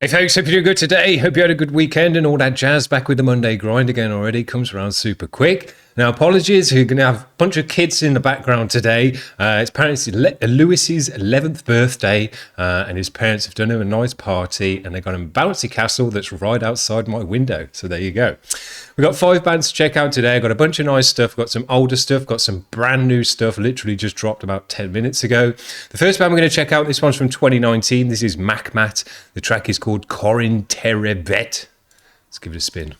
Hey folks, hope you're doing good today. Hope you had a good weekend and all that jazz. Back with the Monday grind again already. Comes around super quick. Now, apologies, you're going to have a bunch of kids in the background today. It's apparently Lewis's 11th birthday, and his parents have done him a nice party, and they've got him a bouncy castle that's right outside my window. So there you go. We've got 5 bands to check out today. I've got a bunch of nice stuff. Got some older stuff. Got some brand new stuff. Literally just dropped about 10 minutes ago. The first band we're going to check out, this one's from 2019. This is MAKKMAT. The track is called KORINTERBREVET. Let's give it a spin.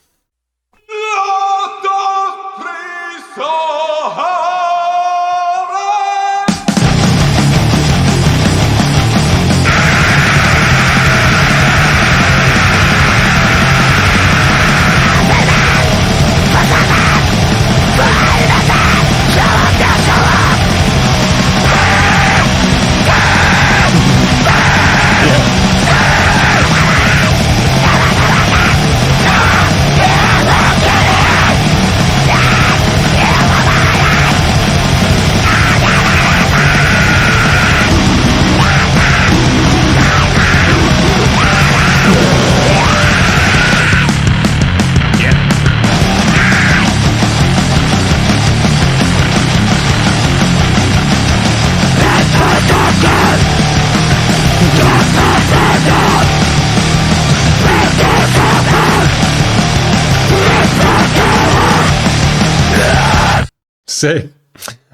So,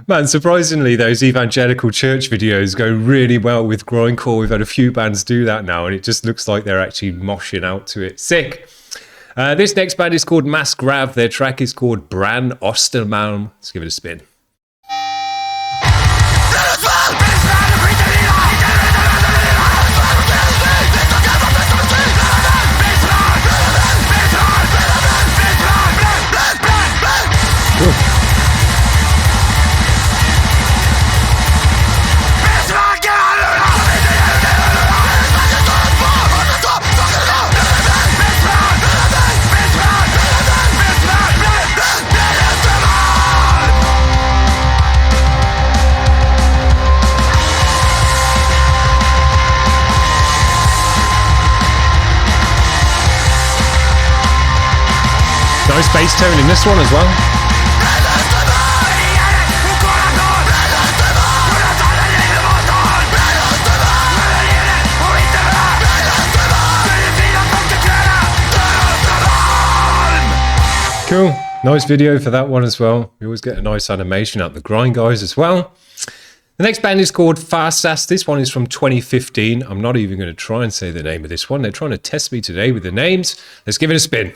man, surprisingly, those evangelical church videos go really well with grindcore. We've had a few bands do that now, and it just looks like they're actually moshing out to it. Sick. This next band is called MASSGRAV. Their track is called Brann, Ostermalm. Let's give it a spin. Cool. Nice bass tone in this one as well. Cool. Nice video for that one as well. We always get a nice animation out the grind guys as well. The next band is called FARŠAS. This one is from 2015. I'm not even going to try and say the name of this one. They're trying to test me today with the names. Let's give it a spin.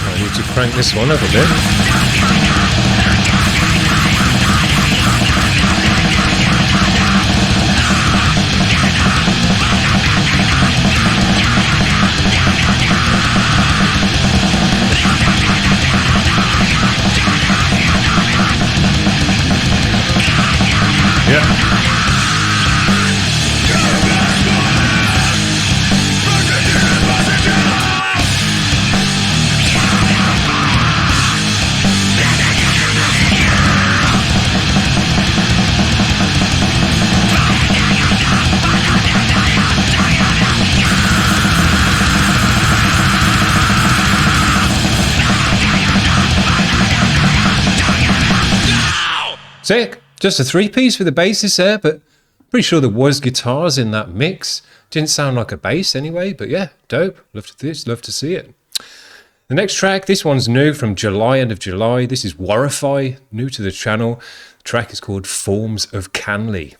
I need to crank this one up a bit. Yeah. Sick. Just a 3-piece with a bassist there, but pretty sure there was guitars in that mix. Didn't sound like a bass anyway, but yeah, dope. Love to see it. The next track, this one's new from July, end of July. This is WHORRIFY, new to the channel. The track is called Forms of Canley.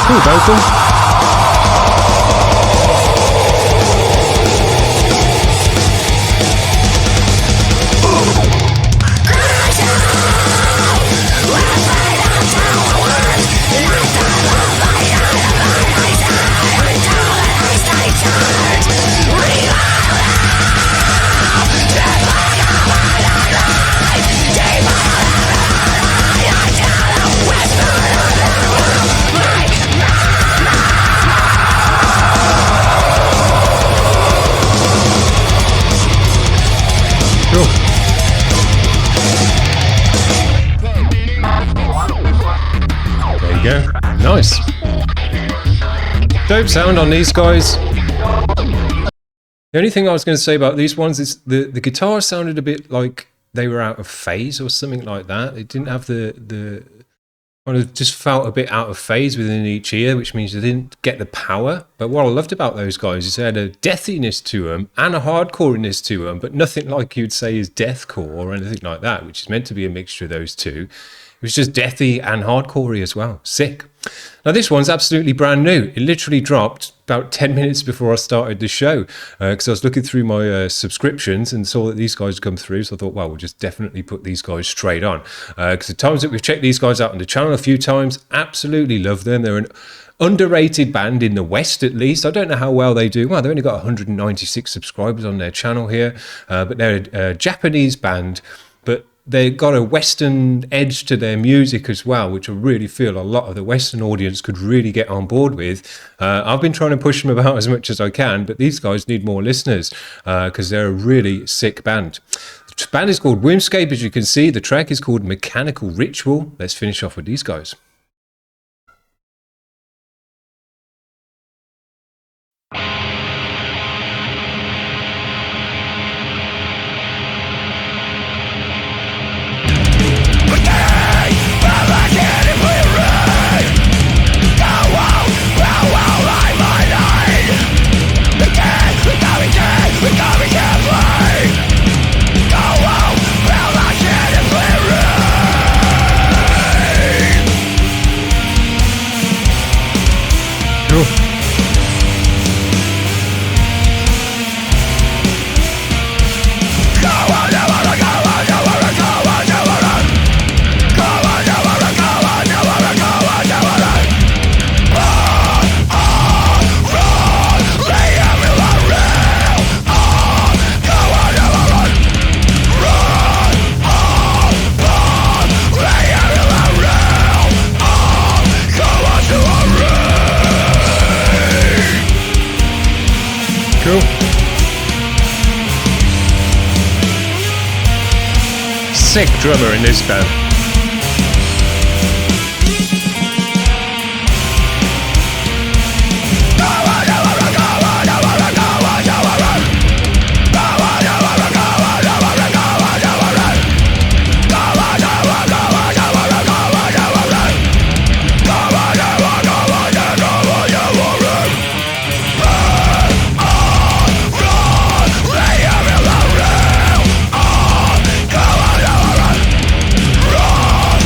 Cool vocal. Nice. Dope sound on these guys. The only thing I was going to say about these ones is the guitar sounded a bit like they were out of phase or something like that. It didn't have the kind of just felt a bit out of phase within each ear, which means they didn't get the power. But what I loved about those guys is they had a deathiness to them and a hardcoreness to them, but nothing like you'd say is deathcore or anything like that, which is meant to be a mixture of those two. It was just deathy and hardcorey as well. Sick. Now this one's absolutely brand new. It literally dropped about 10 minutes before I started the show because I was looking through my subscriptions and saw that these guys come through. So I thought, well, we'll just definitely put these guys straight on. Because the times that we've checked these guys out on the channel a few times, absolutely love them. They're an underrated band in the West, at least. I don't know how well they do. Well, they've only got 196 subscribers on their channel here, but they're a Japanese band, but they've got a Western edge to their music as well, which I really feel a lot of the Western audience could really get on board with. I've been trying to push them about as much as I can, but these guys need more listeners because they're a really sick band. The band is called Wombscape, as you can see. The track is called Mechanical Ritual. Let's finish off with these guys. Sick drummer in this band.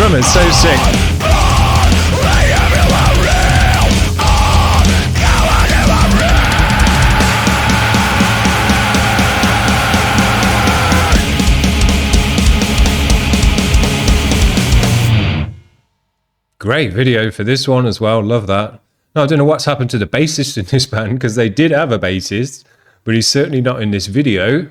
Drummer's so sick. Great video for this one as well. Love that. Now, I don't know what's happened to the bassist in this band because they did have a bassist, but he's certainly not in this video.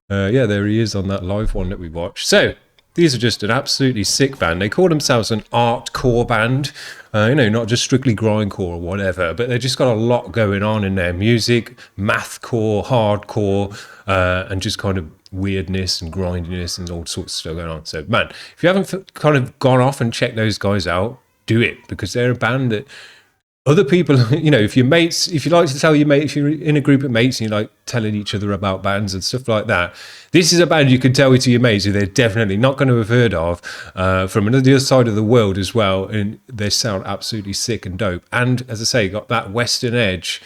Yeah, there he is on that live one that we watched. So these are just an absolutely sick band. They call themselves an artcore band, you know, not just strictly grindcore or whatever, but they've just got a lot going on in their music, mathcore, hardcore, and just kind of weirdness and grindiness and all sorts of stuff going on. So, man, if you haven't kind of gone off and checked those guys out, do it, because they're a band that other people, you know, if your mates, if you like to tell your mates, if you're in a group of mates and you like telling each other about bands and stuff like that, this is a band you can tell to your mates who they're definitely not going to have heard of from another side of the world as well. And they sound absolutely sick and dope. And as I say, got that Western edge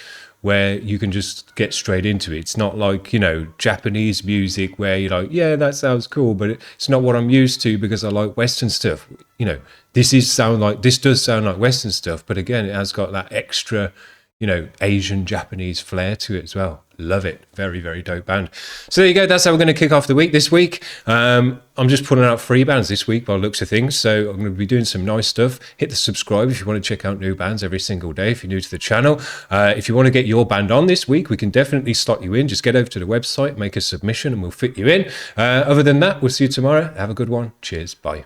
where you can just get straight into it. It's not like, you know, Japanese music where you're like, yeah, that sounds cool, but it's not what I'm used to because I like Western stuff. You know, this does sound like Western stuff, but again, it has got that extra, you know, Asian Japanese flair to it as well. Love it. Very, very dope band. So there you go. That's how we're going to kick off the week this week. I'm just putting out free bands this week by the looks of things. So I'm going to be doing some nice stuff. Hit the subscribe if you want to check out new bands every single day if you're new to the channel. If you want to get your band on this week, we can definitely slot you in. Just get over to the website, make a submission, and we'll fit you in. Other than that, we'll see you tomorrow. Have a good one. Cheers. Bye.